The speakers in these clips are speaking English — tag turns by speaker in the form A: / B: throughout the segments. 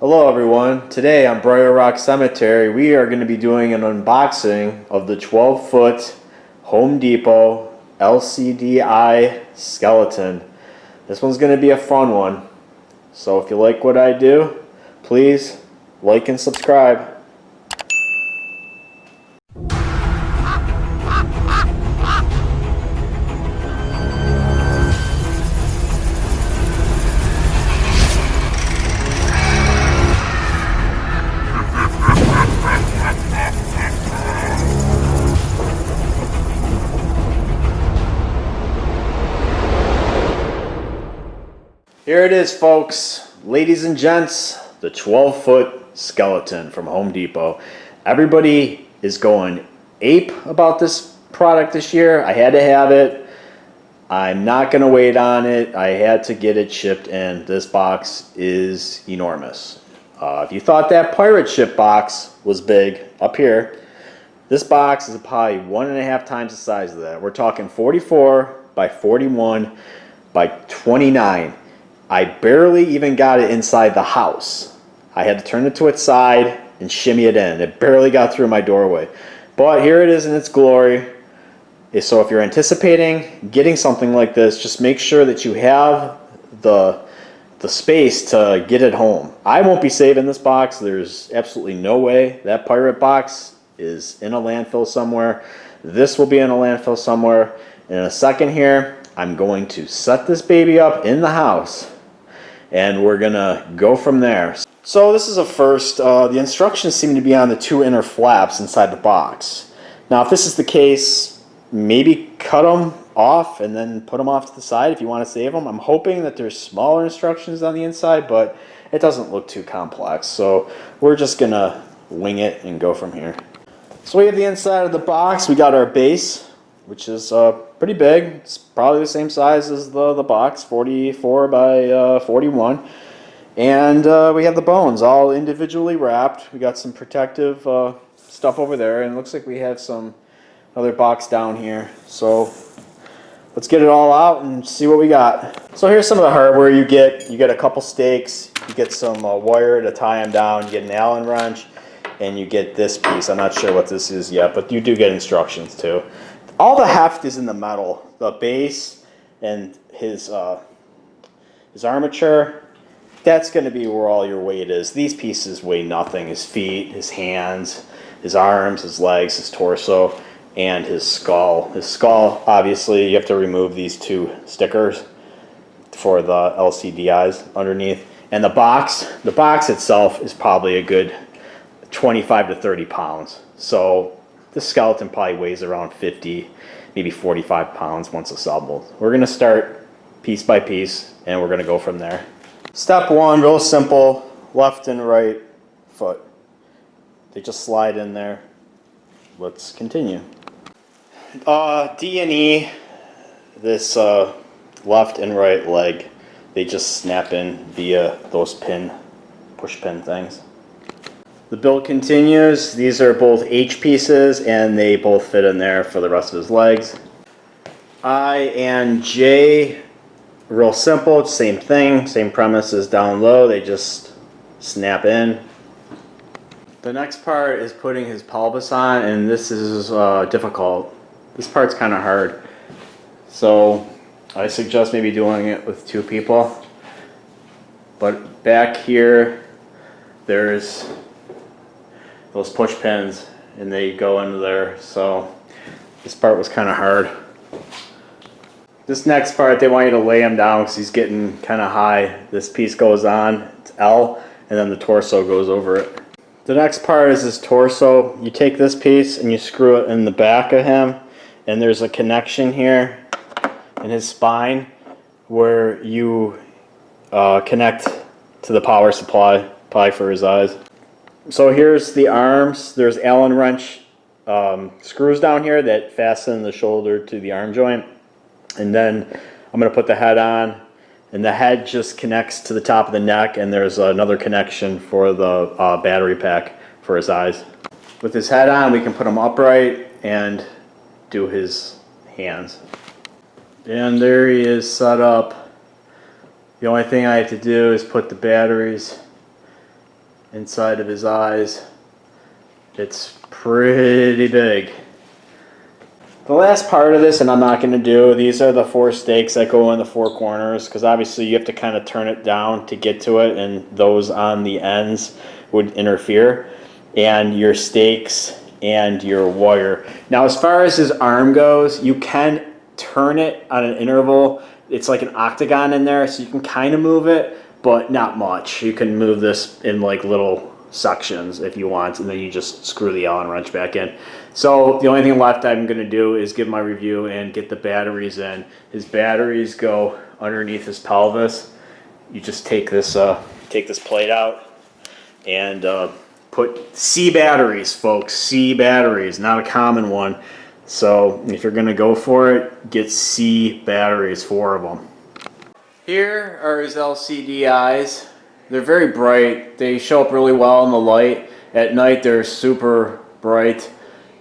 A: Hello everyone, today on Brier Rock Cemetery we are going to be doing an unboxing of the 12-foot Home Depot LCDI skeleton. This one's going to be a fun one, so if you like what I do, please like and subscribe. Here it is, folks, ladies and gents, the 12-foot skeleton from Home Depot. Everybody is going ape about this product this year. I had to have it. I'm not going to wait on it. I had to get it shipped in. This box is enormous. If you thought that pirate ship box was big up here, this box is probably 1.5 times the size of that. We're talking 44 by 41 by 29. I barely even got it inside the house. I had to turn it to its side and shimmy it in. It barely got through my doorway. But here it is in its glory. So if you're anticipating getting something like this, just make sure that you have the space to get it home. I won't be saving this box. There's absolutely no way. That pirate box is in a landfill somewhere. This will be in a landfill somewhere. And in a second here, I'm going to set this baby up in the house, and we're gonna go from there. So this is a first. The instructions seem to be on the 2 inner flaps inside the box. Now if this is the case, maybe cut them off and then put them off to the side if you want to save them. I'm hoping that there's smaller instructions on the inside, but it doesn't look too complex. So we're just gonna wing it and go from here. So we have the inside of the box. We got our base, which is pretty big. It's probably the same size as the box, 44 by 41. And we have the bones all individually wrapped. We got some protective stuff over there, and it looks like we have some other box down here. So let's get it all out and see what we got. So here's some of the hardware you get. You get a couple stakes, you get some wire to tie them down, you get an Allen wrench, and you get this piece. I'm not sure what this is yet, but you do get instructions too. All the heft is in the metal. The base and his armature, that's going to be where all your weight is. These pieces weigh nothing. His feet, his hands, his arms, his legs, his torso, and his skull. His skull, obviously, you have to remove these 2 stickers for the LCDIs underneath. And the box itself is probably a good 25 to 30 pounds. So this skeleton probably weighs around 50, maybe 45 pounds once assembled. We're going to start piece by piece, and we're going to go from there. Step 1, real simple, left and right foot. They just slide in there. Let's continue. D and E, this left and right leg, they just snap in via those push pin things. The build continues. These are both H pieces, and they both fit in there for the rest of his legs. I and J, real simple, same thing, same premise as down low. They just snap in. The next part is putting his pelvis on, and this is difficult. This part's kind of hard. So I suggest maybe doing it with 2 people. But back here, there's those push pins, and they go into there. So this part was kind of hard. This next part, they want you to lay him down because he's getting kind of high. This piece goes on, it's L, and then the torso goes over it. The next part is his torso. You take this piece and you screw it in the back of him, and there's a connection here in his spine where you connect to the power supply, probably for his eyes. So here's the arms. There's Allen wrench screws down here that fasten the shoulder to the arm joint. And then I'm going to put the head on, and the head just connects to the top of the neck, and there's another connection for the battery pack for his eyes. With his head on, we can put him upright and do his hands. And there he is set up. The only thing I have to do is put the batteries inside of his eyes. It's pretty big. The last part of this, and I'm not going to do, these are the 4 stakes that go in the 4 corners, because obviously you have to kind of turn it down to get to it, and those on the ends would interfere. And your stakes and your wire. Now, as far as his arm goes, you can turn it on an interval. It's like an octagon in there, so you can kind of move it, but not much. You can move this in like little sections if you want, and then you just screw the Allen wrench back in. So the only thing left I'm going to do is give my review and get the batteries in. His batteries go underneath his pelvis. You just take this plate out and put C batteries, folks. C batteries, not a common one. So if you're going to go for it, get C batteries, 4 of them. Here are his LCD eyes. They're very bright. They show up really well in the light. At night they're super bright.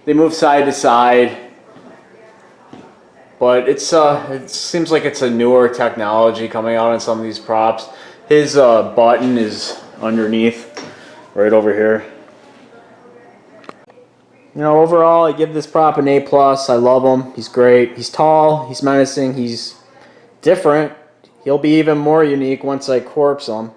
A: They move side to side. But it seems like it's a newer technology coming out on some of these props. His button is underneath, right over here. You know, overall, I give this prop an A+. I love him. He's great. He's tall. He's menacing. He's different. He'll be even more unique once I corpse him.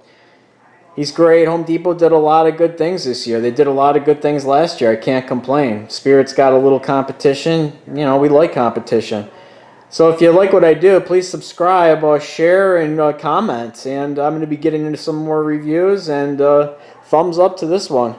A: He's great. Home Depot did a lot of good things this year. They did a lot of good things last year. I can't complain. Spirit's got a little competition. You know, we like competition. So if you like what I do, please subscribe, share, and comment. And I'm going to be getting into some more reviews. And thumbs up to this one.